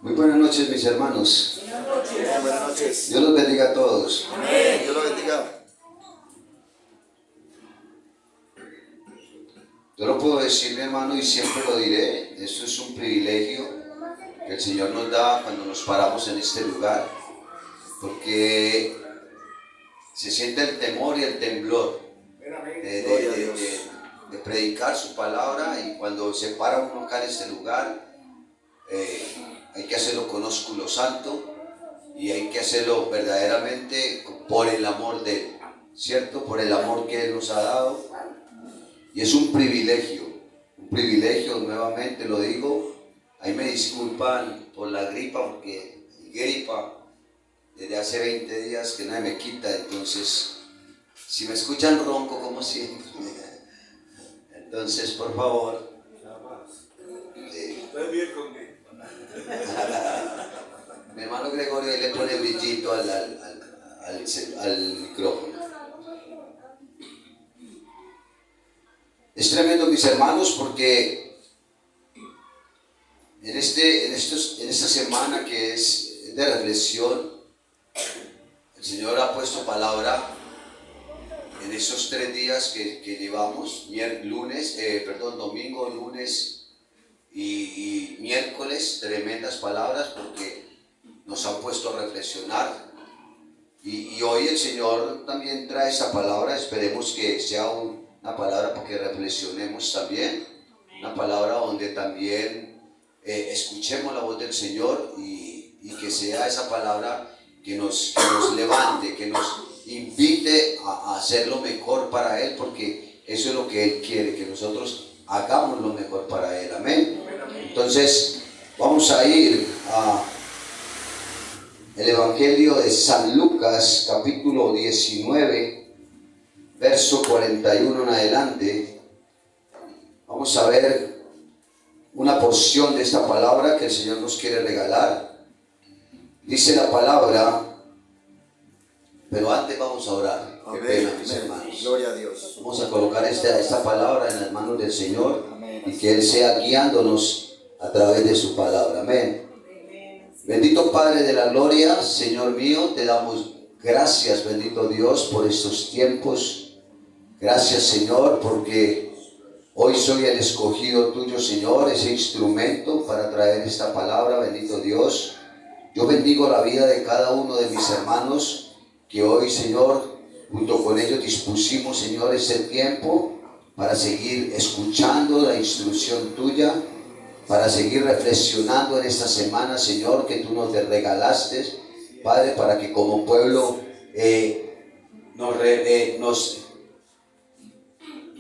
Muy buenas noches, mis hermanos. Buenas noches. Dios los bendiga a todos. Amén. Dios los bendiga. Yo lo puedo decir, mi hermano, y siempre lo diré. Esto es un privilegio que el Señor nos da cuando nos paramos en este lugar, porque se siente el temor y el temblor de predicar su palabra, y cuando se para uno acá en este lugar, hay que hacerlo con ósculo santo y hay que hacerlo verdaderamente por el amor de Él, ¿cierto? Por el amor que Él nos ha dado. Y es un privilegio, nuevamente lo digo. Ahí me disculpan por la gripa, porque gripa desde hace 20 días que nadie me quita, entonces si me escuchan ronco como siempre, entonces por favor, Estoy bien conmigo. mi hermano Gregorio le pone brillito al micrófono. Es tremendo, mis hermanos, porque en esta semana que es de reflexión, el Señor ha puesto palabra en esos 3 días que llevamos, domingo, lunes y miércoles, tremendas palabras, porque nos han puesto a reflexionar. Y hoy el Señor también trae esa palabra. Esperemos que sea una palabra para que reflexionemos también, una palabra donde también escuchemos la voz del Señor, y que sea esa palabra que nos levante, que nos invite a hacer lo mejor para Él, porque eso es lo que Él quiere, que nosotros hagamos lo mejor para Él. Amén. Entonces vamos a ir a el Evangelio de San Lucas, capítulo 19, verso 41 en adelante. Vamos a ver una porción de esta palabra que el Señor nos quiere regalar. Dice la palabra, pero antes vamos a orar. Qué pena, mis hermanos. Gloria a Dios. Vamos a colocar esta palabra en las manos del Señor, Amén. y que Él sea guiándonos a través de su palabra. Amén. Bendito Padre de la gloria, Señor mío, te damos gracias, bendito Dios, por estos tiempos. Gracias, Señor, porque hoy soy el escogido tuyo, Señor, ese instrumento para traer esta palabra, bendito Dios. Yo bendigo la vida de cada uno de mis hermanos que hoy, Señor, junto con ellos dispusimos, Señor, este tiempo para seguir escuchando la instrucción tuya, para seguir reflexionando en esta semana, Señor, que tú nos regalaste, Padre, para que como pueblo nos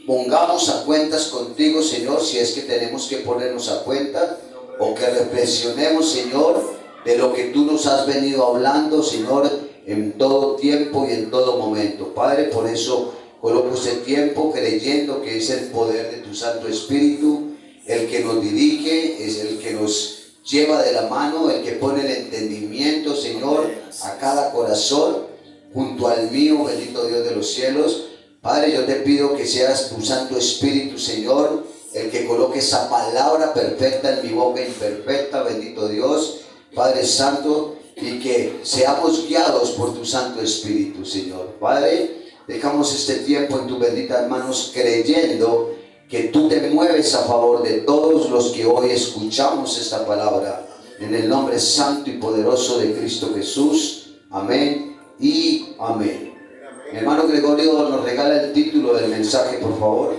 pongamos a cuentas contigo, Señor, si es que tenemos que ponernos a cuenta, o que reflexionemos, Señor, de lo que tú nos has venido hablando, Señor, en todo tiempo y en todo momento. Padre, por eso coloco este tiempo creyendo que es el poder de tu Santo Espíritu el que nos dirige, es el que nos lleva de la mano, el que pone el entendimiento, Señor, a cada corazón, junto al mío, bendito Dios de los cielos. Padre, yo te pido que seas tu Santo Espíritu, Señor, el que coloque esa palabra perfecta en mi boca imperfecta, bendito Dios, Padre Santo, y que seamos guiados por tu Santo Espíritu, Señor. Padre, dejamos este tiempo en tus benditas manos, creyendo que tú te mueves a favor de todos los que hoy escuchamos esta palabra, en el nombre santo y poderoso de Cristo Jesús. Amén y amén. Mi hermano Gregorio nos regala el título del mensaje, por favor.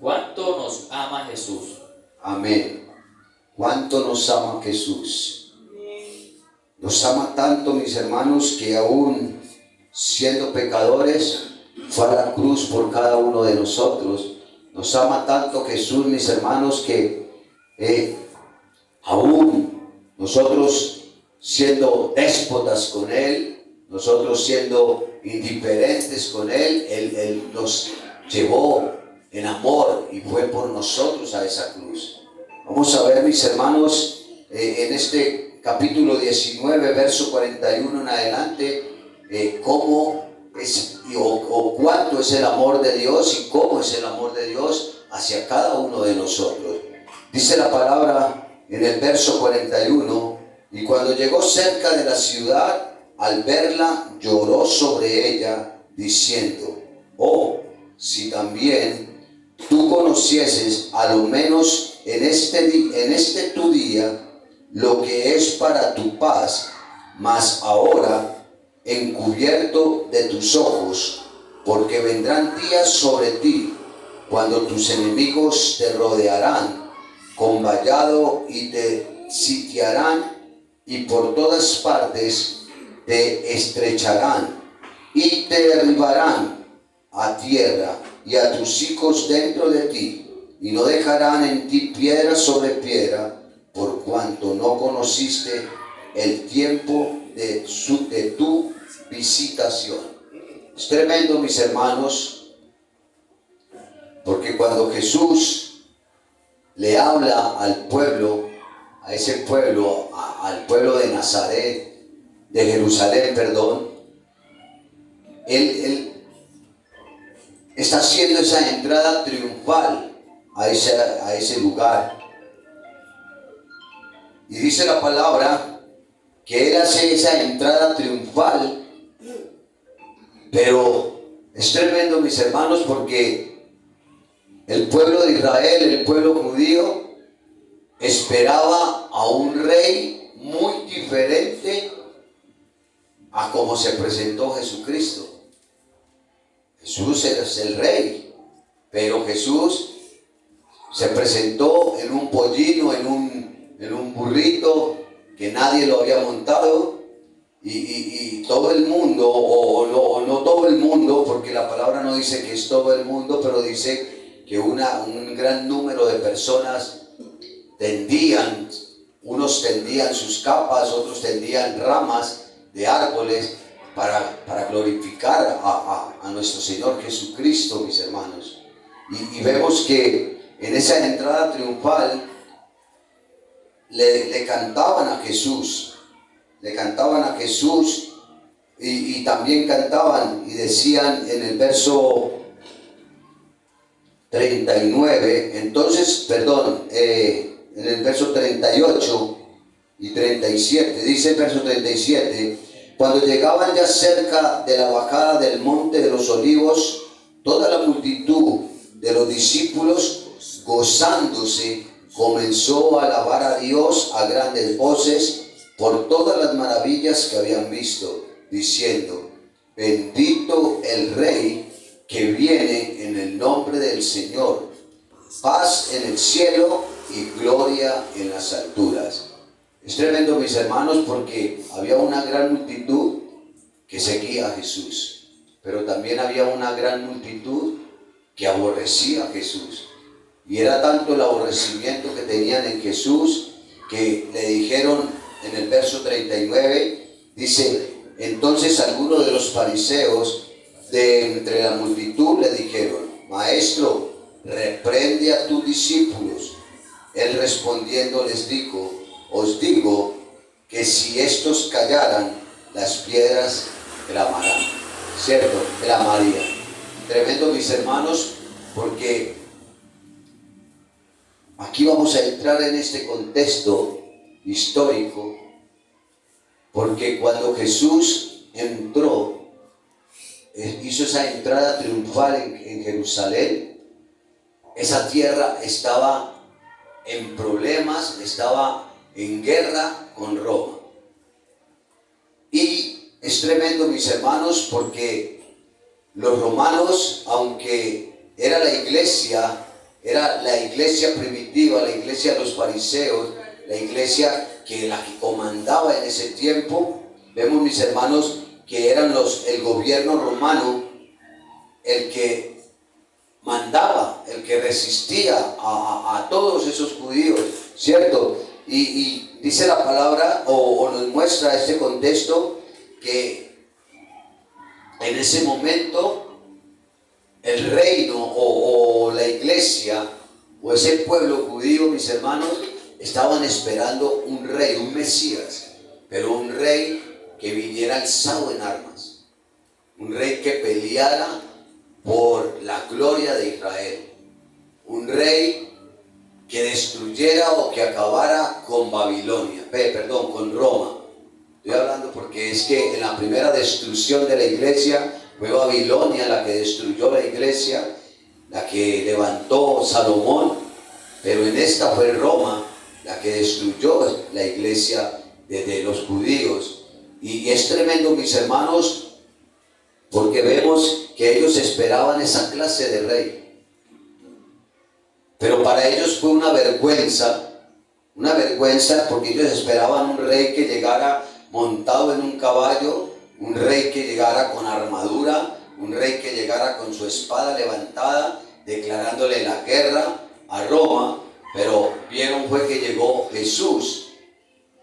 ¿Cuánto nos ama Jesús? Amén. ¿Cuánto nos ama Jesús? Nos ama tanto, mis hermanos, que aún siendo pecadores, fue a la cruz por cada uno de nosotros. Nos ama tanto Jesús, mis hermanos, que aún nosotros siendo déspotas con Él, nosotros siendo indiferentes con Él. Él nos llevó en amor y fue por nosotros a esa cruz. Vamos a ver, mis hermanos, en este capítulo 19, verso 41 en adelante, cómo es o cuánto es el amor de Dios y cómo es el amor de Dios hacia cada uno de nosotros. Dice la palabra en el verso 41: y cuando llegó cerca de la ciudad, al verla lloró sobre ella, diciendo: oh, si también tú conocieses a lo menos en este tu día lo que es para tu paz, mas ahora encubierto de tus ojos, porque vendrán días sobre ti cuando tus enemigos te rodearán con vallado y te sitiarán, y por todas partes te estrecharán y te derribarán a tierra y a tus hijos dentro de ti, y no dejarán en ti piedra sobre piedra, por cuanto no conociste el tiempo de tu visitación. Es tremendo, mis hermanos, porque cuando Jesús le habla al pueblo, a ese pueblo, al pueblo de Nazaret, de Jerusalén, perdón, Él está haciendo esa entrada triunfal a ese lugar. Y dice la palabra que Él hace esa entrada triunfal, pero es tremendo, mis hermanos, porque el pueblo de Israel, el pueblo judío, esperaba a un rey muy diferente a como se presentó Jesucristo. Jesús es el rey, pero Jesús se presentó en un pollino, en un burrito que nadie lo había montado, y todo el mundo, o no todo el mundo, porque la palabra no dice que es todo el mundo, pero dice que un gran número de personas unos tendían sus capas, otros tendían ramas de árboles para glorificar a nuestro Señor Jesucristo, mis hermanos. Y vemos que en esa entrada triunfal le cantaban a Jesús, y también cantaban y decían en el verso 39, en el verso 38 y 37, dice el verso 37: cuando llegaban ya cerca de la bajada del monte de los olivos, toda la multitud de los discípulos, gozándose, comenzó a alabar a Dios a grandes voces por todas las maravillas que habían visto, diciendo: bendito el Rey que viene en el nombre del Señor, paz en el cielo y gloria en las alturas. Es tremendo, mis hermanos, porque había una gran multitud que seguía a Jesús, pero también había una gran multitud que aborrecía a Jesús. Y era tanto el aborrecimiento que tenían en Jesús que le dijeron en el verso 39, dice: entonces algunos de los fariseos de entre la multitud le dijeron: Maestro, reprende a tus discípulos. Él respondiendo les dijo: os digo que si estos callaran, las piedras clamarán. ¿Cierto? Clamarían. Tremendo, mis hermanos, porque aquí vamos a entrar en este contexto histórico, porque cuando Jesús entró, hizo esa entrada triunfal en Jerusalén, esa tierra estaba en problemas, estaba en guerra con Roma. Y es tremendo, mis hermanos, porque los romanos, aunque era la iglesia primitiva, la iglesia de los fariseos, la iglesia la que comandaba en ese tiempo, vemos, mis hermanos, que eran el gobierno romano el que mandaba, el que resistía a todos esos judíos, ¿cierto? Y dice la palabra o nos muestra este contexto que en ese momento el reino o la iglesia o ese pueblo judío, mis hermanos, estaban esperando un rey, un Mesías, pero un rey que viniera alzado en armas, un rey que peleara por la gloria de Israel, un rey que destruyera o que acabara con Babilonia, con Roma. Estoy hablando porque es que en la primera destrucción de la iglesia fue Babilonia la que destruyó la iglesia, la que levantó Salomón, pero en esta fue Roma la que destruyó la iglesia de los judíos. Y es tremendo, mis hermanos, porque vemos que ellos esperaban esa clase de rey. Pero para ellos fue una vergüenza porque ellos esperaban un rey que llegara montado en un caballo, un rey que llegara con armadura, un rey que llegara con su espada levantada, declarándole la guerra a Roma. Pero vieron fue que llegó Jesús,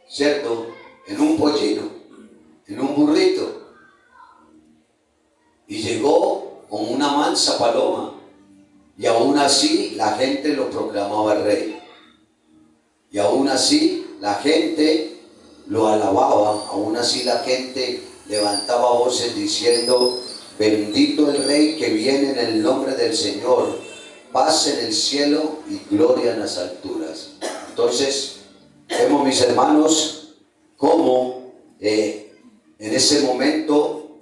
¿cierto? En un pollino, en un burrito, y llegó como una mansa paloma. Y aún así la gente lo proclamaba rey. Y aún así la gente lo alababa. Aún así la gente levantaba voces diciendo: bendito el rey que viene en el nombre del Señor. Paz en el cielo y gloria en las alturas. Entonces, vemos, mis hermanos, cómo en ese momento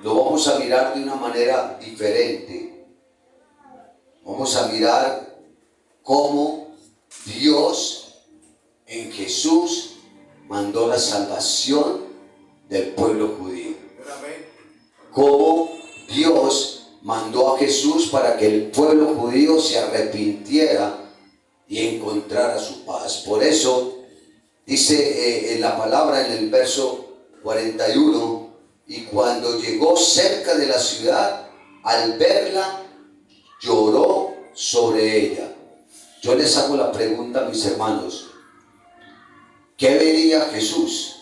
lo vamos a mirar de una manera diferente. Vamos a mirar cómo Dios en Jesús mandó la salvación del pueblo judío. Cómo Dios mandó a Jesús para que el pueblo judío se arrepintiera y encontrara su paz. Por eso dice en la palabra en el verso 41, y cuando llegó cerca de la ciudad, al verla, lloró sobre ella. Yo les hago la pregunta, mis hermanos: ¿qué vería Jesús?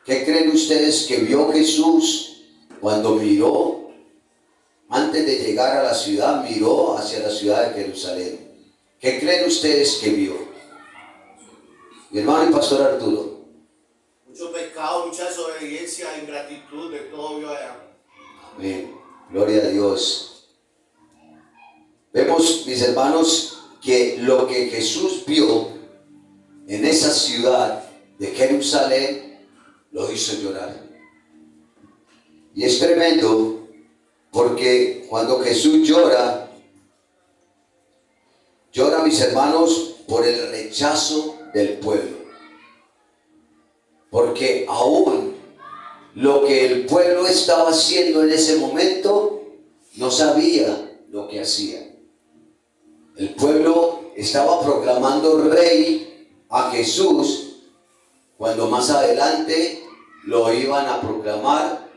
¿Qué creen ustedes que vio Jesús cuando miró? Antes de llegar a la ciudad, miró hacia la ciudad de Jerusalén. ¿Qué creen ustedes que vio? Mi hermano y pastor Arturo. Mucho pecado, mucha desobediencia, ingratitud, de todo vio allá. Amén. Gloria a Dios. Vemos, mis hermanos, que lo que Jesús vio en esa ciudad de Jerusalén lo hizo llorar. Y es tremendo porque cuando Jesús llora, mis hermanos, por el rechazo del pueblo. Porque aún lo que el pueblo estaba haciendo en ese momento, no sabía lo que hacía. El pueblo estaba proclamando rey a Jesús, cuando más adelante lo iban a proclamar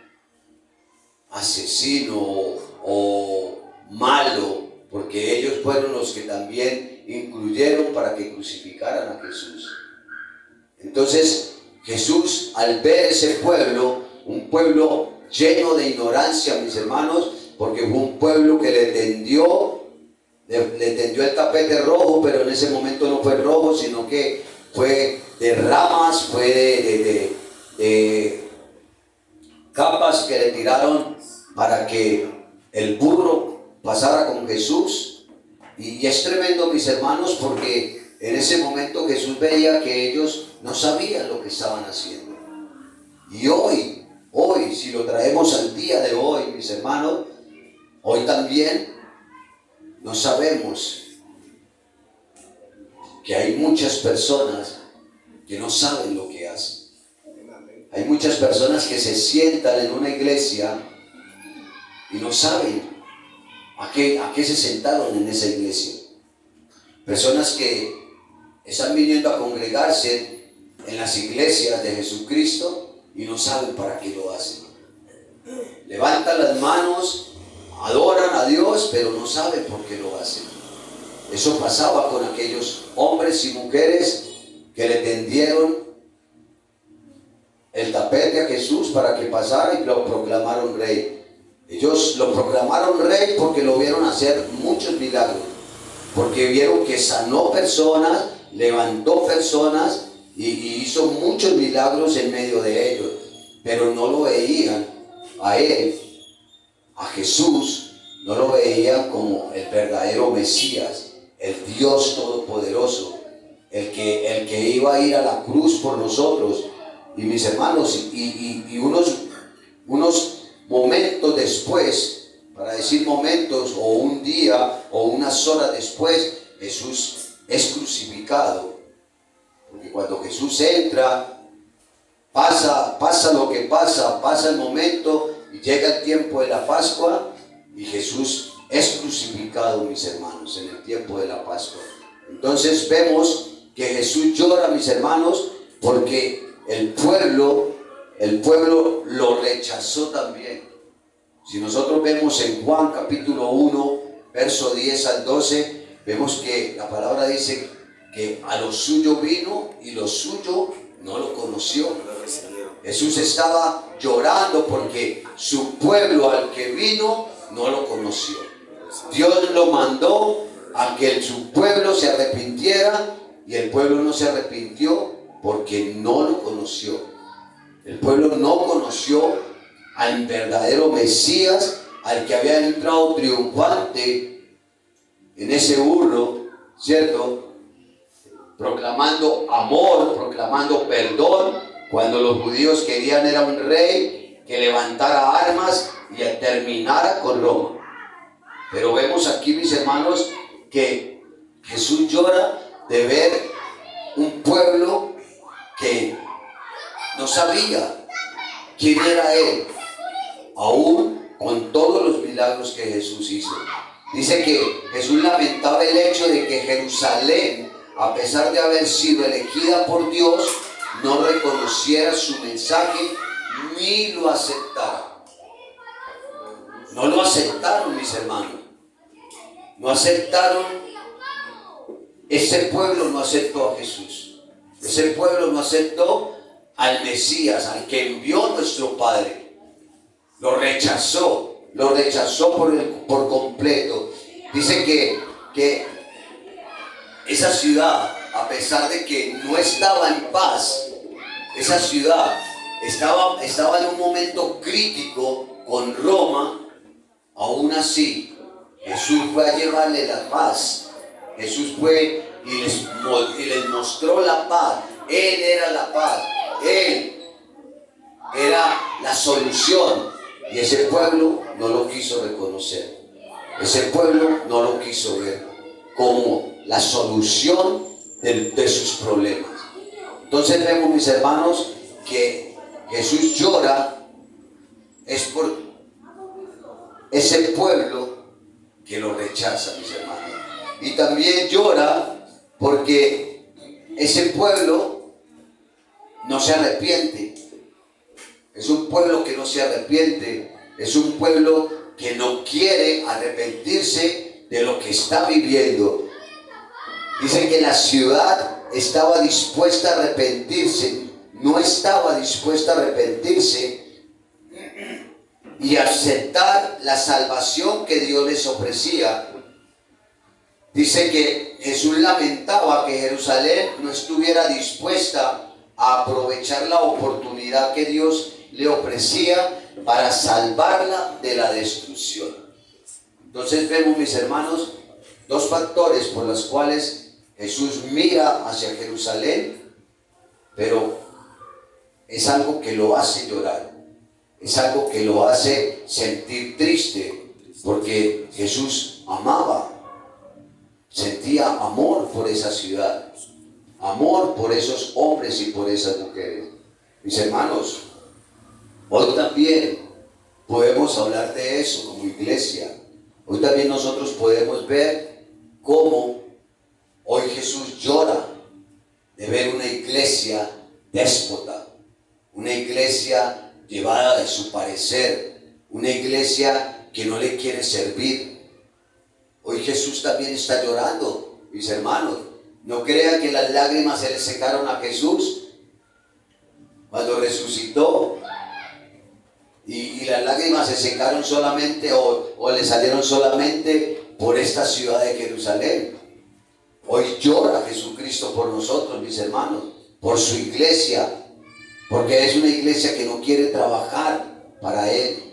asesino o malo, porque ellos fueron los que también incluyeron para que crucificaran a Jesús. Entonces Jesús, al ver ese pueblo, un pueblo lleno de ignorancia, mis hermanos, porque fue un pueblo que le tendió el tapete rojo, pero en ese momento no fue rojo, sino que fue de ramas, fue de capas que le tiraron para que el burro pasara con Jesús. Y es tremendo, mis hermanos, porque en ese momento Jesús veía que ellos no sabían lo que estaban haciendo. Y hoy, si lo traemos al día de hoy, mis hermanos, hoy también no sabemos que hay muchas personas que no saben lo que hacen. Hay muchas personas que se sientan en una iglesia y no saben a qué se sentaron en esa iglesia. Personas que están viniendo a congregarse en las iglesias de Jesucristo y no saben para qué lo hacen. Levantan las manos, adoran a Dios, pero no saben por qué lo hacen. Eso pasaba con aquellos hombres y mujeres que le tendieron el tapete a Jesús para que pasara y lo proclamaron rey. Ellos lo proclamaron rey porque lo vieron hacer muchos milagros, porque vieron que sanó personas, levantó personas y hizo muchos milagros en medio de ellos, pero no lo veían a él, a Jesús, no lo veían como el verdadero Mesías, el Dios Todopoderoso, el que iba a ir a la cruz por nosotros. Y mis hermanos, y unos momentos después, para decir momentos, o un día, o unas horas después, Jesús es crucificado. Porque cuando Jesús entra, pasa lo que pasa el momento, y llega el tiempo de la Pascua, y Jesús es crucificado, mis hermanos, en el tiempo de la Pascua. Entonces vemos que Jesús llora, mis hermanos, porque el pueblo lo rechazó también. Si nosotros vemos en Juan capítulo 1, verso 10 al 12, vemos que la palabra dice que a lo suyo vino y lo suyo no lo conoció. Jesús estaba llorando porque su pueblo al que vino no lo conoció. Dios lo mandó a que su pueblo se arrepintiera y el pueblo no se arrepintió porque no lo conoció. El pueblo no conoció al verdadero Mesías, al que había entrado triunfante en ese burro, ¿cierto? Proclamando amor, proclamando perdón, cuando los judíos querían era un rey que levantara armas y terminara con Roma. Pero vemos aquí, mis hermanos, que Jesús llora de ver un pueblo que no sabía quién era Él, aún con todos los milagros que Jesús hizo. Dice que Jesús lamentaba el hecho de que Jerusalén, a pesar de haber sido elegida por Dios, no reconociera su mensaje ni lo aceptara. No lo aceptaron, mis hermanos. No aceptaron. Ese pueblo no aceptó a Jesús. Ese pueblo no aceptó al Mesías, al que envió nuestro Padre. Lo rechazó por completo. Dice que esa ciudad, a pesar de que no estaba en paz, esa ciudad estaba en un momento crítico con Roma. Aún así, Jesús fue a llevarle la paz. Jesús fue y les mostró la paz. Él era la paz. Él era la solución. Y ese pueblo no lo quiso reconocer. Ese pueblo no lo quiso ver como la solución de sus problemas. Entonces vemos, mis hermanos, que Jesús llora es por ese pueblo que lo rechaza, mis hermanos. Y también llora porque ese pueblo no se arrepiente. Es un pueblo que no se arrepiente. Es un pueblo que no quiere arrepentirse de lo que está viviendo. Dice que la ciudad estaba dispuesta a arrepentirse. No estaba dispuesta a arrepentirse y aceptar la salvación que Dios les ofrecía. Dice que Jesús lamentaba que Jerusalén no estuviera dispuesta a aprovechar la oportunidad que Dios le ofrecía para salvarla de la destrucción. Entonces vemos, mis hermanos, dos factores por los cuales Jesús mira hacia Jerusalén, pero es algo que lo hace llorar, es algo que lo hace sentir triste, porque Jesús amaba, sentía amor por esa ciudad, amor por esos hombres y por esas mujeres. Mis hermanos, hoy también podemos hablar de eso como iglesia. Hoy también nosotros podemos ver cómo hoy Jesús llora de ver una iglesia déspota, una iglesia llevada de su parecer, una iglesia que no le quiere servir. Hoy Jesús también está llorando, mis hermanos, No crea que las lágrimas se le secaron a Jesús cuando resucitó. Y las lágrimas se secaron solamente o le salieron solamente por esta ciudad de Jerusalén. Hoy llora Jesucristo por nosotros, mis hermanos, por su iglesia, porque es una iglesia que no quiere trabajar para Él.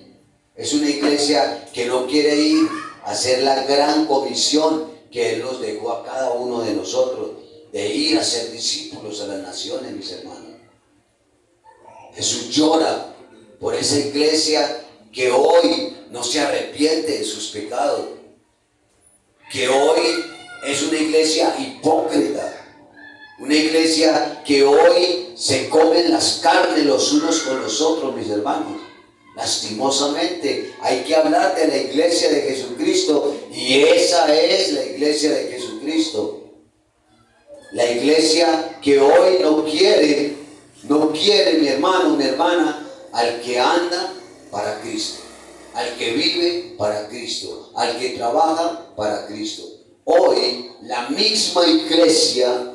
Es una iglesia que no quiere ir a hacer la gran comisión que Él nos dejó a cada uno de nosotros, de ir a ser discípulos a las naciones, mis hermanos. Jesús llora por esa iglesia que hoy no se arrepiente de sus pecados, que hoy es una iglesia hipócrita, una iglesia que hoy se comen las carnes los unos con los otros, mis hermanos. Lastimosamente hay que hablar de la iglesia de Jesucristo, y esa es la iglesia de Jesucristo. La iglesia que hoy no quiere, mi hermano, mi hermana, al que anda para Cristo, al que vive para Cristo, al que trabaja para Cristo. Hoy la misma iglesia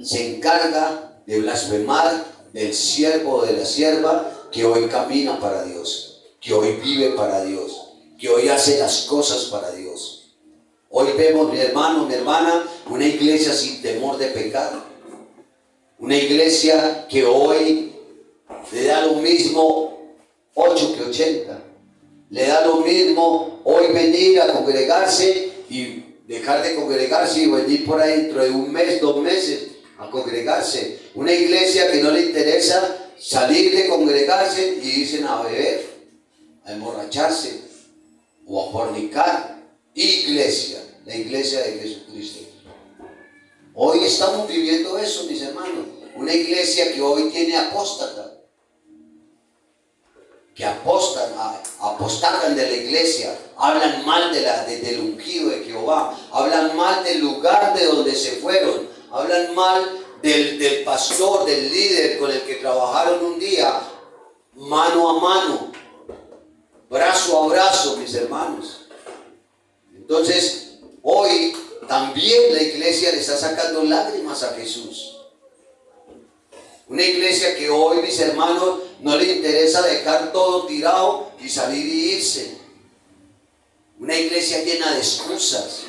se encarga de blasfemar del siervo o de la sierva que hoy camina para Dios, que hoy vive para Dios, que hoy hace las cosas para Dios. Hoy vemos, mi hermano, mi hermana, una iglesia sin temor de pecado, una iglesia que hoy le da lo mismo 8 que 80. Le da lo mismo hoy venir a congregarse y dejar de congregarse y venir por ahí dentro de un mes, 2 meses a congregarse. Una iglesia que no le interesa salir de congregarse y dicen a beber, a emborracharse o a fornicar. Iglesia, la iglesia de Jesucristo. Hoy estamos viviendo eso, mis hermanos. Una iglesia que hoy tiene apóstata, que apostatan de la iglesia, hablan mal del ungido de Jehová, hablan mal del lugar de donde se fueron, hablan mal del pastor, del líder con el que trabajaron un día, mano a mano, brazo a brazo, mis hermanos. Entonces, hoy también la iglesia le está sacando lágrimas a Jesús. Una iglesia que hoy, mis hermanos, no le interesa dejar todo tirado y salir y irse. Una iglesia llena de excusas.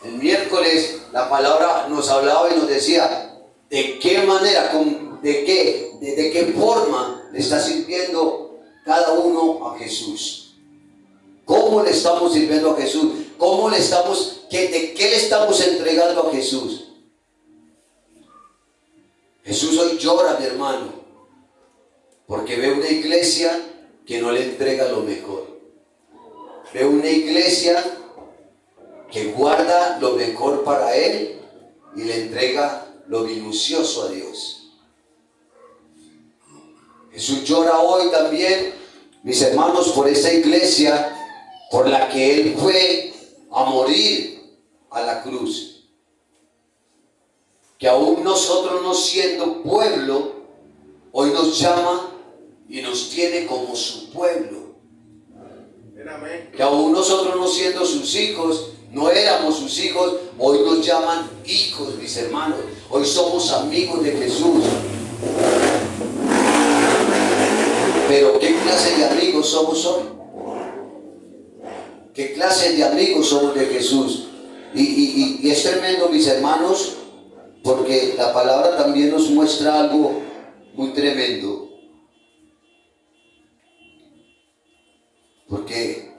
El miércoles la palabra nos hablaba y nos decía de qué manera, de qué forma le está sirviendo cada uno a Jesús. ¿Cómo le estamos sirviendo a Jesús? ¿De qué le estamos entregando a Jesús? Jesús hoy llora, mi hermano, porque ve una iglesia que no le entrega lo mejor. Ve una iglesia que guarda lo mejor para Él y le entrega lo minucioso a Dios. Jesús llora hoy también, mis hermanos, por esta iglesia por la que Él fue a morir a la cruz. Que aún nosotros, no siendo pueblo, hoy nos llama y nos tiene como su pueblo. Que aún nosotros, no siendo sus hijos, no éramos sus hijos, hoy nos llaman hijos, mis hermanos. Hoy somos amigos de Jesús. Pero ¿qué clase de amigos somos hoy? ¿Qué clase de amigos somos de Jesús? Y es tremendo, mis hermanos, porque la palabra también nos muestra algo muy tremendo. Porque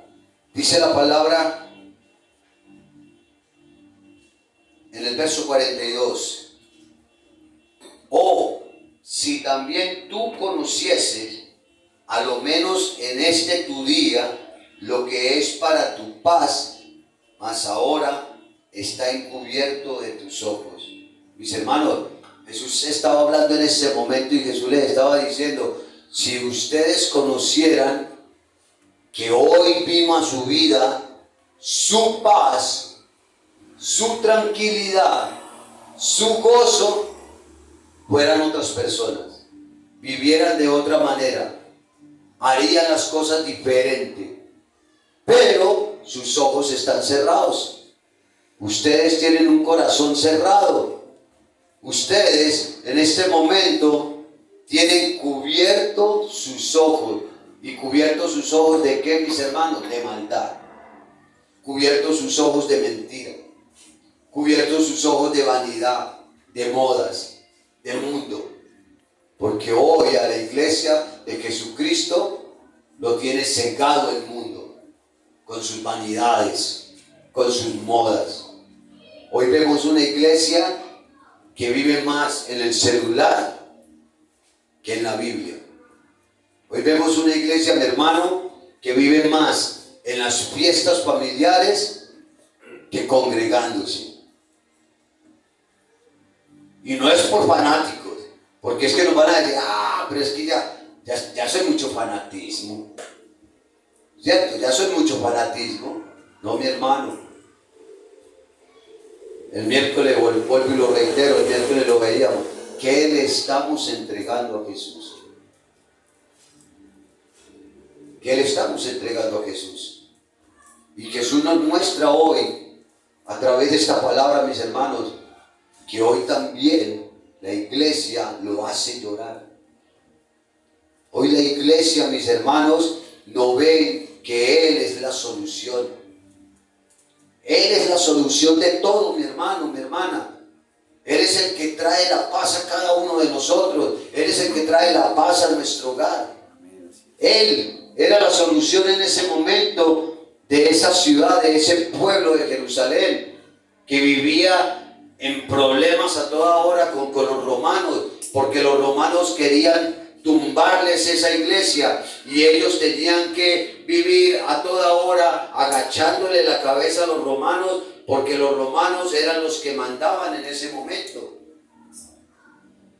dice la palabra en el verso 42: oh, si también tú conocieses, a lo menos en este tu día, lo que es para tu paz, mas ahora está encubierto de tus ojos. Mis hermanos, Jesús estaba hablando en ese momento y Jesús les estaba diciendo: si ustedes conocieran que hoy vino a su vida su paz, su tranquilidad, su gozo, fueran otras personas, vivieran de otra manera, harían las cosas diferentes. Pero sus ojos están cerrados. Ustedes tienen un corazón cerrado. Ustedes en este momento tienen cubiertos sus ojos. ¿Y cubiertos sus ojos de qué, mis hermanos? De maldad. Cubiertos sus ojos de mentira. Cubiertos sus ojos de vanidad, de modas, de mundo. Porque hoy a la iglesia de Jesucristo lo tiene cegado el mundo con sus vanidades, con sus modas. Hoy vemos una iglesia que vive más en el celular que en la Biblia. Hoy vemos una iglesia, mi hermano, que vive más en las fiestas familiares que congregándose. Y no es por fanáticos, porque es que nos van a decir, pero es que ya soy mucho fanatismo. ¿Cierto? Ya soy mucho fanatismo. No, mi hermano. El miércoles, vuelvo y lo reitero, el miércoles lo veíamos. ¿Qué le estamos entregando a Jesús? ¿Qué le estamos entregando a Jesús? Y Jesús nos muestra hoy, a través de esta palabra, mis hermanos, que hoy también la iglesia lo hace llorar. Hoy la iglesia, mis hermanos, no ven que Él es la solución. Él es la solución de todo, mi hermano, mi hermana. Él es el que trae la paz a cada uno de nosotros. Él es el que trae la paz a nuestro hogar. Él era la solución en ese momento de esa ciudad, de ese pueblo de Jerusalén, que vivía en problemas a toda hora con los romanos, porque los romanos querían tumbarles esa iglesia y ellos tenían que vivir a toda hora agachándole la cabeza a los romanos, porque los romanos eran los que mandaban en ese momento.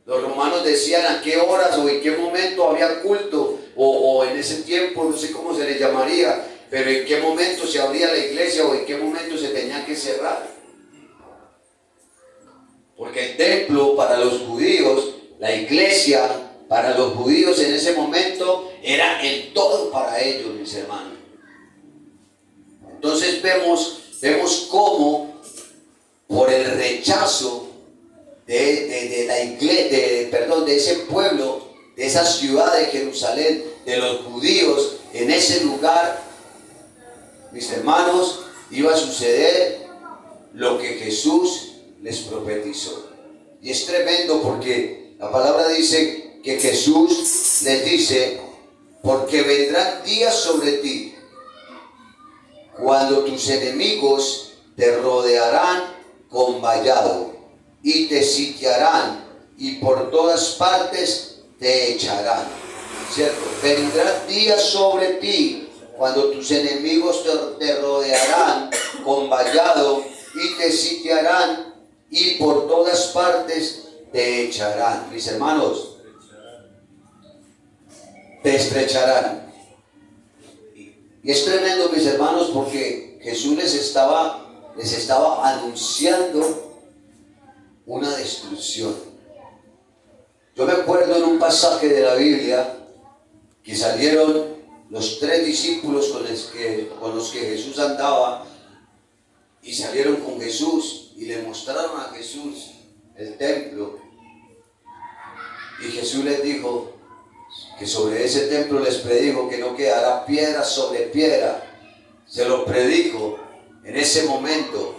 Los romanos decían a qué horas o en qué momento había culto, o en ese tiempo, no sé cómo se le llamaría, pero en qué momento se abría la iglesia o en qué momento se tenía que cerrar. Porque el templo para los judíos, la iglesia para los judíos en ese momento era el todo para ellos, mis hermanos. Entonces vemos cómo por el rechazo de la iglesia, de ese pueblo, de esa ciudad de Jerusalén, de los judíos, en ese lugar, mis hermanos, iba a suceder lo que Jesús les profetizó. Y es tremendo porque la palabra dice que Jesús les dice, porque vendrán días sobre ti cuando tus enemigos te rodearán con vallado y te sitiarán y por todas partes te echarán. ¿Cierto? Vendrán días sobre ti cuando tus enemigos te rodearán con vallado y te sitiarán y por todas partes te echarán. Mis hermanos, te estrecharán. Y es tremendo, mis hermanos, porque Jesús les estaba anunciando una destrucción. Yo me acuerdo en un pasaje de la Biblia que salieron los 3 discípulos con los que Jesús andaba, y salieron con Jesús y le mostraron a Jesús el templo. Y Jesús les dijo que sobre ese templo les predijo que no quedará piedra sobre piedra. Se lo predijo en ese momento.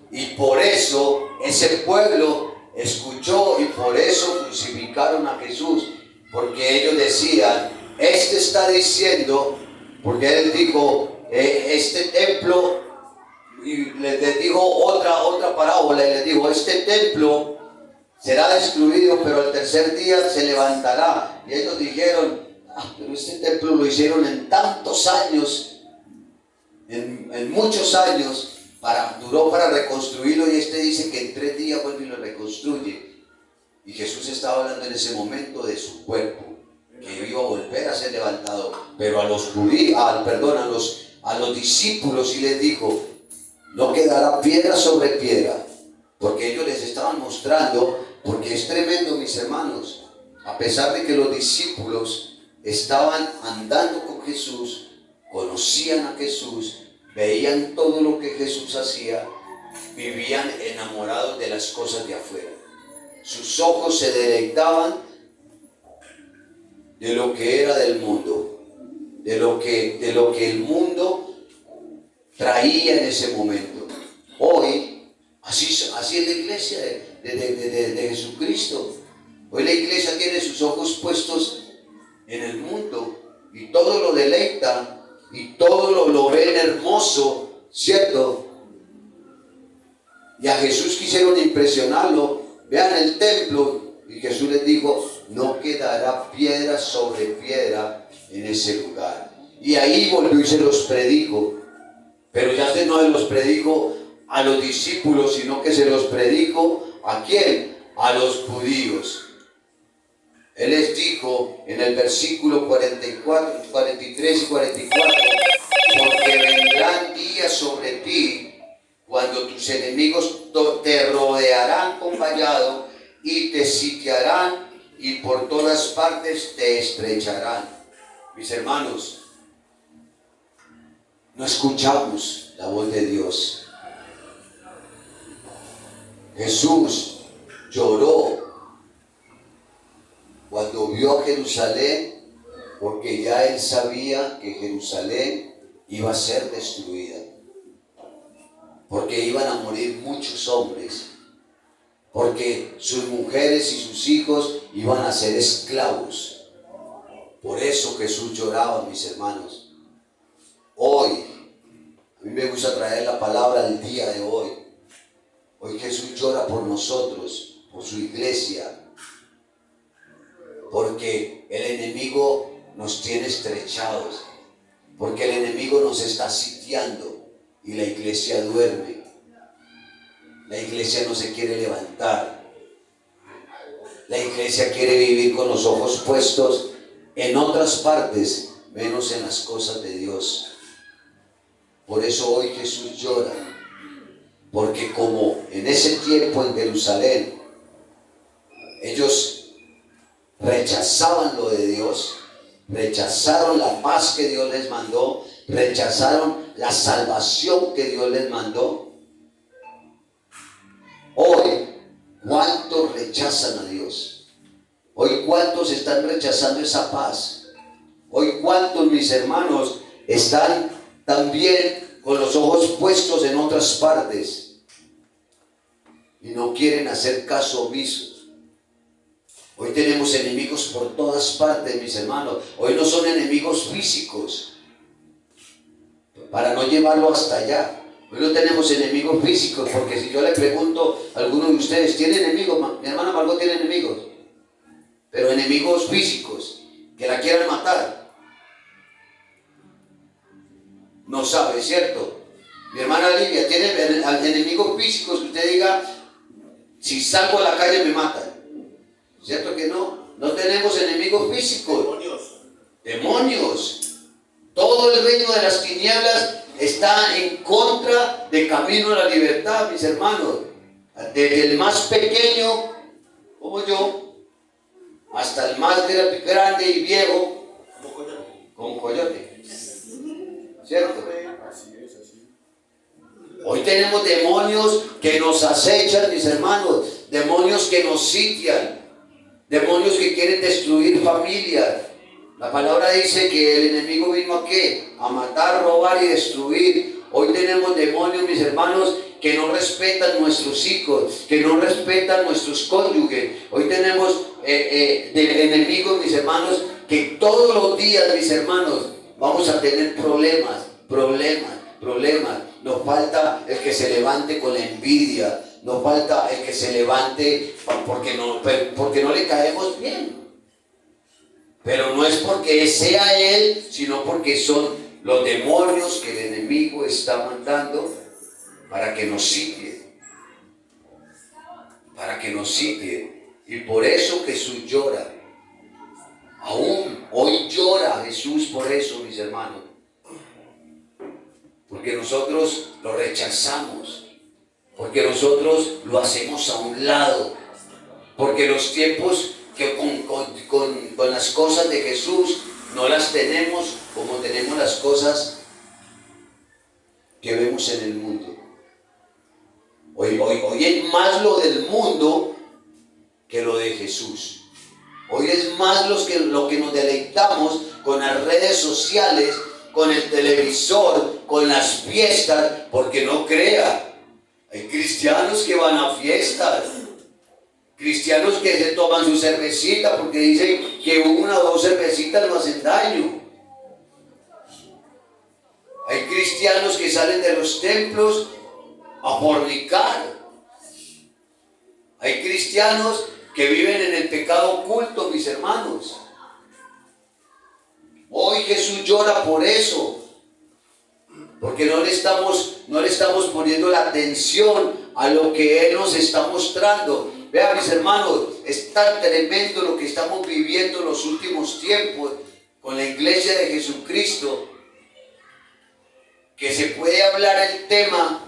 Y por eso ese pueblo escuchó y por eso crucificaron a Jesús. Porque ellos decían, este está diciendo, porque él dijo, este templo, y les dijo otra parábola, y les dijo, este templo será destruido, pero al tercer día se levantará. Y ellos dijeron, pero este templo lo hicieron en tantos años, en muchos años, duró para reconstruirlo, y este dice que en 3 días vuelve y lo reconstruye. Y Jesús estaba hablando en ese momento de su cuerpo, que iba a volver a ser levantado. Pero a los discípulos sí les dijo, no quedará piedra sobre piedra, porque ellos les estaban mostrando, porque es tremendo, mis hermanos, a pesar de que los discípulos estaban andando con Jesús, conocían a Jesús, veían todo lo que Jesús hacía, vivían enamorados de las cosas de afuera. Sus ojos se deleitaban de lo que era del mundo, de lo que el mundo traía en ese momento. Hoy, así es la iglesia de Jesucristo. Hoy la iglesia tiene sus ojos puestos en el mundo y todo lo deleita y todo lo ven hermoso, ¿cierto? Y a Jesús quisieron impresionarlo. Vean el templo y Jesús les dijo: no quedará piedra sobre piedra en ese lugar. Y ahí volvió y se los predijo. Pero ya no se los predijo a los discípulos, sino que se los predijo ¿a quién? A los judíos. Él les dijo en el versículo 44, 43 y 44: porque vendrán días sobre ti cuando tus enemigos te rodearán con vallado y te sitiarán y por todas partes te estrecharán. Mis hermanos, no escuchamos la voz de Dios. Jesús lloró cuando vio a Jerusalén, porque ya él sabía que Jerusalén iba a ser destruida, porque iban a morir muchos hombres, porque sus mujeres y sus hijos iban a ser esclavos. Por eso Jesús lloraba, mis hermanos. Hoy, a mí me gusta traer la palabra al día de hoy. Hoy Jesús llora por nosotros, por su iglesia, porque el enemigo nos tiene estrechados, porque el enemigo nos está sitiando y la iglesia duerme. La iglesia no se quiere levantar. La iglesia quiere vivir con los ojos puestos en otras partes, menos en las cosas de Dios. Por eso hoy Jesús llora, porque como en ese tiempo en Jerusalén ellos rechazaban lo de Dios, rechazaron la paz que Dios les mandó, rechazaron la salvación que Dios les mandó. Hoy, ¿cuántos rechazan a Dios? Hoy, ¿cuántos están rechazando esa paz? Hoy, ¿cuántos, mis hermanos, están también con los ojos puestos en otras partes y no quieren hacer caso omiso? Hoy tenemos enemigos por todas partes, mis hermanos. Hoy no son enemigos físicos, para no llevarlo hasta allá. Hoy no tenemos enemigos físicos, porque si yo le pregunto a alguno de ustedes, ¿tiene enemigos? Mi hermana Margot tiene enemigos, pero enemigos físicos, que la quieran matar. No sabe, ¿cierto? Mi hermana Livia tiene enemigos físicos que usted diga, si salgo a la calle me matan. ¿Cierto que no? No tenemos enemigos físicos. Demonios. Todo el reino de las tinieblas está en contra del camino de la libertad, mis hermanos. Desde el más pequeño, como yo, hasta el más grande y viejo, como coyote. ¿Cierto? Hoy tenemos demonios que nos acechan, mis hermanos. Demonios que nos sitian. Demonios que quieren destruir familias. La palabra dice que el enemigo vino ¿a qué? A matar, robar y destruir. Hoy tenemos demonios, mis hermanos, que no respetan nuestros hijos, que no respetan nuestros cónyuges. Hoy tenemos enemigos, mis hermanos, que todos los días, mis hermanos, vamos a tener problemas. Nos falta el que se levante con la envidia. Nos falta el que se levante porque no le caemos bien. Pero no es porque sea él, sino porque son los demonios que el enemigo está mandando para que nos sitie. Para que nos sitie. Y por eso Jesús llora. Aún hoy llora Jesús por eso, mis hermanos. Porque nosotros lo rechazamos. Porque nosotros lo hacemos a un lado. Porque los tiempos que con las cosas de Jesús no las tenemos como tenemos las cosas que vemos en el mundo. Hoy es más lo del mundo que lo de Jesús. Hoy es más lo que nos deleitamos con las redes sociales, con el televisor, con las fiestas, porque no crea. Hay cristianos que van a fiestas, cristianos que se toman su cervecita porque dicen que una o dos cervecitas no hacen daño. Hay cristianos que salen de los templos a fornicar. Hay cristianos que viven en el pecado oculto, mis hermanos. Hoy Jesús llora por eso, porque no le estamos poniendo la atención a lo que Él nos está mostrando. Vean, mis hermanos, es tan tremendo lo que estamos viviendo en los últimos tiempos con la iglesia de Jesucristo, que se puede hablar el tema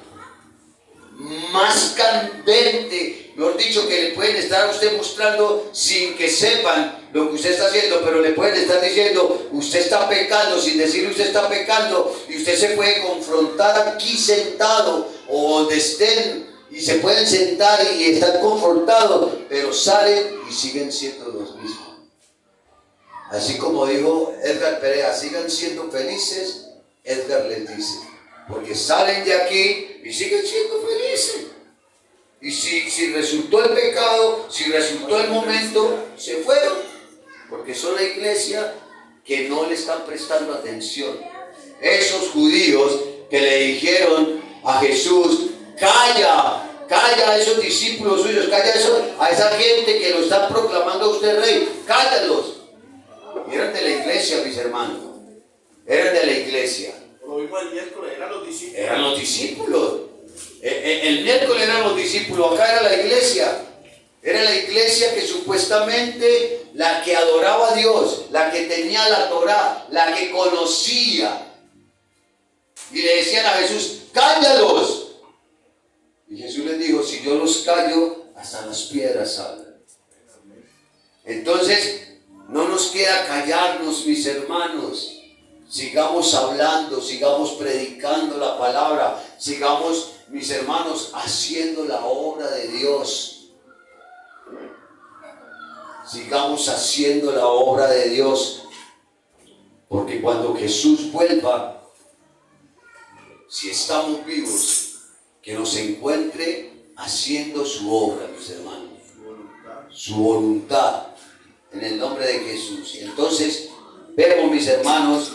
más candente, mejor dicho, que le pueden estar a usted mostrando sin que sepan lo que usted está haciendo, pero le pueden estar diciendo, usted está pecando, sin decirle usted está pecando, y usted se puede confrontar aquí sentado, o donde estén, y se pueden sentar y estar confrontados, pero salen y siguen siendo los mismos. Así como dijo Edgar Perea, sigan siendo felices, Edgar les dice, porque salen de aquí y siguen siendo felices. Y si resultó el pecado, si resultó el momento, se fueron, porque son la iglesia que no le están prestando atención. Esos judíos que le dijeron a Jesús, calla a esos discípulos suyos, calla a esa gente que lo están proclamando a usted rey, cállalos. Y eran de la iglesia, mis hermanos, eran de la iglesia. Lo mismo el miércoles, eran los discípulos. Eran los discípulos. El miércoles eran los discípulos, acá era la iglesia. Era la iglesia que supuestamente la que adoraba a Dios, la que tenía la Torá, la que conocía. Y le decían a Jesús, cállalos. Y Jesús les dijo, si yo los callo, hasta las piedras hablan. Entonces, no nos queda callarnos, mis hermanos. Sigamos hablando, sigamos predicando la palabra, sigamos, mis hermanos, haciendo la obra de Dios. Sigamos haciendo la obra de Dios, porque cuando Jesús vuelva, si estamos vivos, que nos encuentre haciendo su obra, mis hermanos, su voluntad, en el nombre de Jesús. Entonces, vemos, mis hermanos,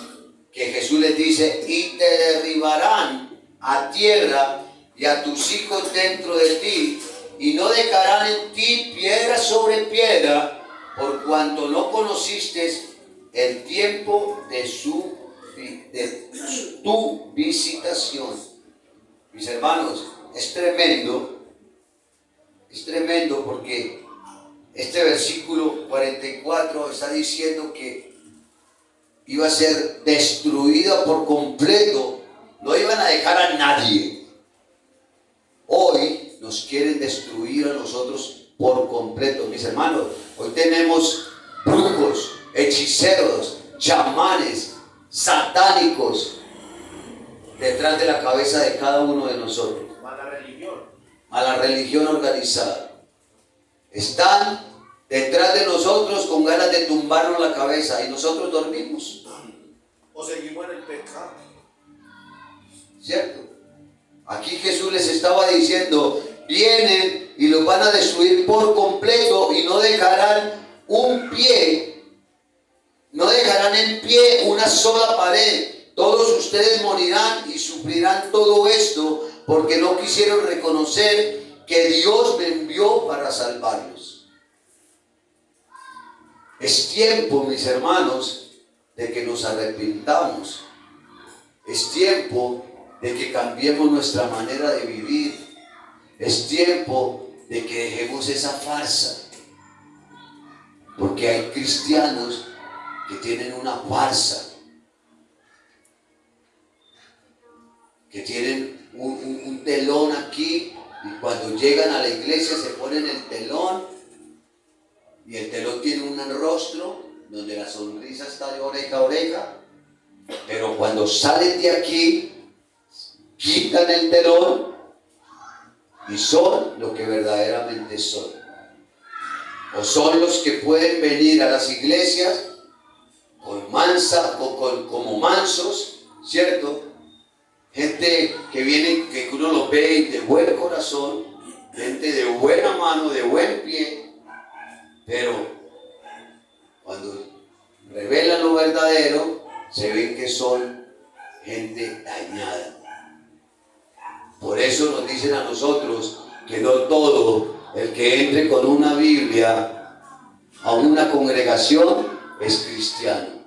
que Jesús les dice, y te derribarán a tierra y a tus hijos dentro de ti, y no dejarán en ti piedra sobre piedra, por cuanto no conociste el tiempo de tu visitación. Mis hermanos, es tremendo porque este versículo 44 está diciendo que iba a ser destruida por completo, no iban a dejar a nadie. Hoy nos quieren destruir a nosotros por completo, mis hermanos. Hoy tenemos brujos, hechiceros, chamanes, satánicos detrás de la cabeza de cada uno de nosotros. A la religión organizada. Están detrás de nosotros con ganas de tumbarnos la cabeza y nosotros dormimos. O seguimos en el pecado. ¿Cierto? Aquí Jesús les estaba diciendo, vienen y los van a destruir por completo y no dejarán en pie una sola pared. Todos ustedes morirán y sufrirán todo esto porque no quisieron reconocer que Dios me envió para salvarlos. Es tiempo, mis hermanos, de que nos arrepintamos. Es tiempo de que cambiemos nuestra manera de vivir. Es tiempo de que dejemos esa farsa. Porque hay cristianos que tienen una farsa. Que tienen un telón aquí y cuando llegan a la iglesia se ponen el telón y el telón tiene un rostro donde la sonrisa está de oreja a oreja, pero cuando salen de aquí quitan el telón y son lo que verdaderamente son. O son los que pueden venir a las iglesias como mansos, ¿cierto? Gente que viene, que uno los ve de buen corazón, gente de buena mano, de buen pie, pero cuando revelan lo verdadero, se ven que son gente dañada. Por eso nos dicen a nosotros que no todo el que entre con una Biblia a una congregación es cristiano.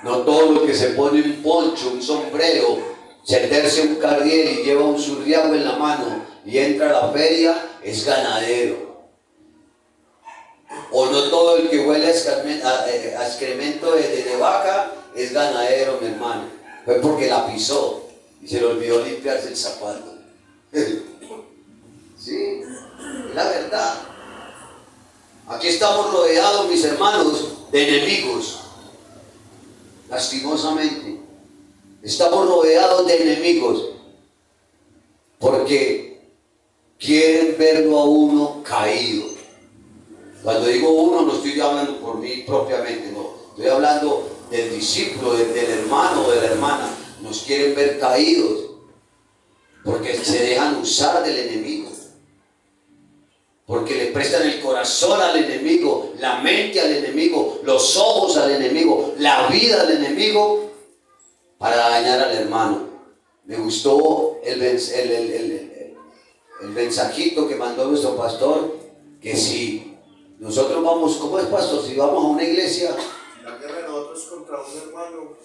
No todo el que se pone un poncho, un sombrero, se tercia un carriel y lleva un zurriago en la mano y entra a la feria es ganadero. O no todo el que huele a excremento de vaca es ganadero, mi hermano. Fue porque la pisó y se le olvidó limpiarse el zapato. Sí, es la verdad. Aquí estamos rodeados, mis hermanos, de enemigos. Lastimosamente, estamos rodeados de enemigos porque quieren verlo a uno caído. Cuando digo uno, no estoy hablando por mí propiamente, no. Estoy hablando del discípulo, del hermano o de la hermana. Nos quieren ver caídos porque se dejan usar del enemigo. Porque le prestan el corazón al enemigo, la mente al enemigo, los ojos al enemigo, la vida al enemigo para dañar al hermano. Me gustó el mensajito que mandó nuestro pastor, que si nosotros vamos, ¿cómo es, pastor? Si vamos a una iglesia, La guerra de nosotros contra un hermano.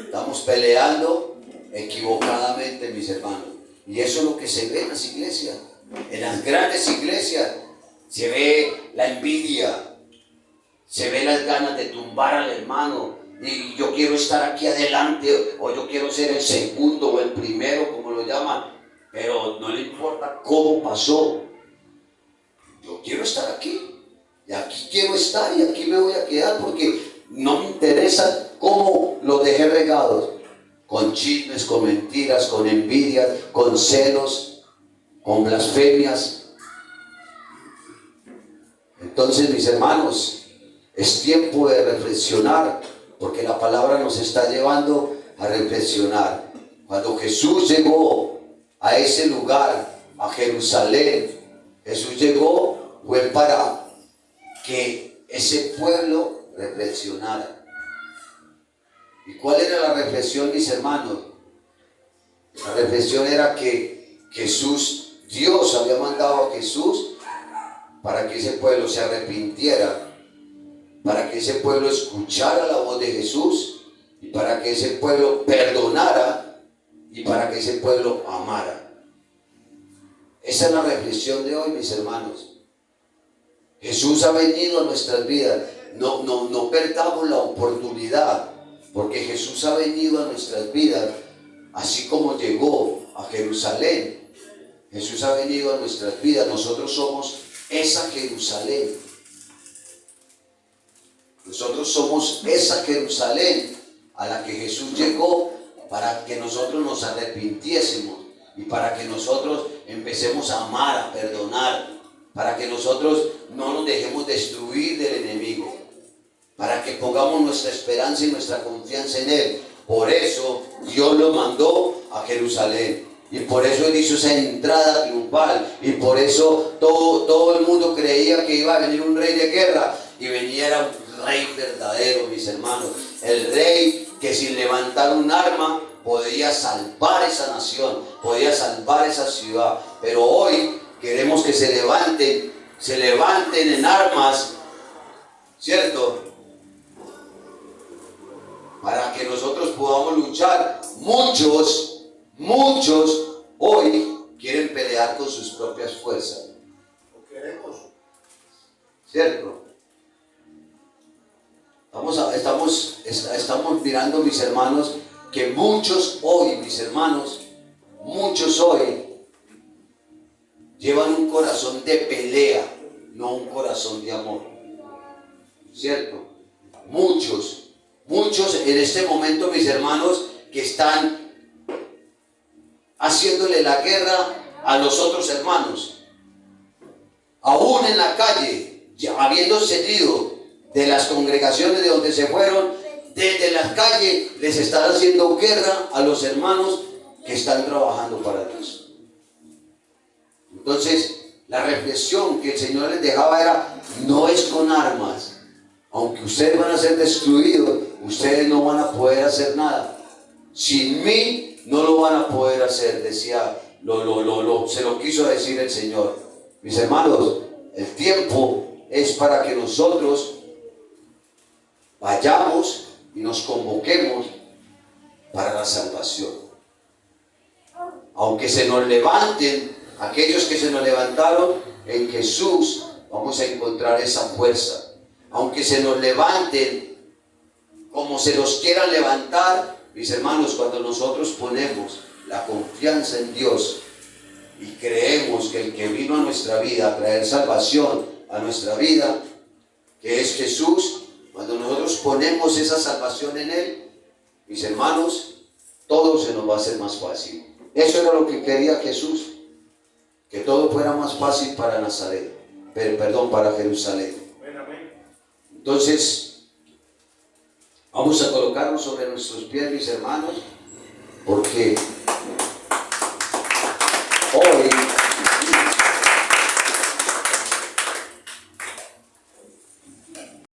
estamos peleando equivocadamente, mis hermanos. Y eso es lo que se ve en las iglesias. En las grandes iglesias se ve la envidia, se ve las ganas de tumbar al hermano. Y yo quiero estar aquí adelante, o yo quiero ser el segundo o el primero, como lo llaman. Pero no le importa cómo pasó. Yo quiero estar aquí. Y aquí quiero estar y aquí me voy a quedar porque no me interesa cómo lo dejé regados. Con chismes, con mentiras, con envidias, con celos, con blasfemias. Entonces, mis hermanos, es tiempo de reflexionar, porque la palabra nos está llevando a reflexionar. Cuando Jesús llegó a ese lugar, a Jerusalén, Jesús llegó fue para que ese pueblo reflexionara. ¿Y cuál era la reflexión, mis hermanos? La reflexión era que Dios había mandado a Jesús para que ese pueblo se arrepintiera, para que ese pueblo escuchara la voz de Jesús y para que ese pueblo perdonara y para que ese pueblo amara. Esa es la reflexión de hoy, mis hermanos. Jesús ha venido a nuestras vidas. No perdamos la oportunidad, porque Jesús ha venido a nuestras vidas, así como llegó a Jerusalén. Jesús ha venido a nuestras vidas. Nosotros somos esa Jerusalén. Nosotros somos esa Jerusalén a la que Jesús llegó para que nosotros nos arrepintiésemos y para que nosotros empecemos a amar, a perdonar, para que nosotros no nos dejemos destruir del enemigo, para que pongamos nuestra esperanza y nuestra confianza en Él. Por eso Dios lo mandó a Jerusalén. Y por eso Él hizo esa entrada triunfal. Y por eso todo el mundo creía que iba a venir un rey de guerra. Y venía un rey verdadero, mis hermanos. El rey que sin levantar un arma podía salvar esa nación, podía salvar esa ciudad. Pero hoy queremos que se levanten en armas, ¿cierto? Para que nosotros podamos luchar. Muchos hoy quieren pelear con sus propias fuerzas. Lo queremos. ¿Cierto? Estamos mirando, mis hermanos, que muchos hoy llevan un corazón de pelea, no un corazón de amor. ¿Cierto? Muchos en este momento, mis hermanos, que están haciéndole la guerra a los otros hermanos. Aún en la calle, ya habiendo salido de las congregaciones de donde se fueron, desde las calles les están haciendo guerra a los hermanos que están trabajando para Dios. Entonces, la reflexión que el Señor les dejaba era: no es con armas. Aunque ustedes van a ser destruidos, ustedes no van a poder hacer nada. Sin mí no lo van a poder hacer, decía, se lo quiso decir el Señor. Mis hermanos, el tiempo es para que nosotros vayamos y nos convoquemos para la salvación. Aunque se nos levanten aquellos que se nos levantaron, en Jesús vamos a encontrar esa fuerza. Aunque se nos levanten como se los quieran levantar, mis hermanos, cuando nosotros ponemos la confianza en Dios y creemos que el que vino a nuestra vida a traer salvación a nuestra vida, que es Jesús, cuando nosotros ponemos esa salvación en Él, mis hermanos, todo se nos va a hacer más fácil. Eso era lo que quería Jesús, que todo fuera más fácil para Nazaret, para Jerusalén. Entonces, vamos a colocarnos sobre nuestros pies, mis hermanos, porque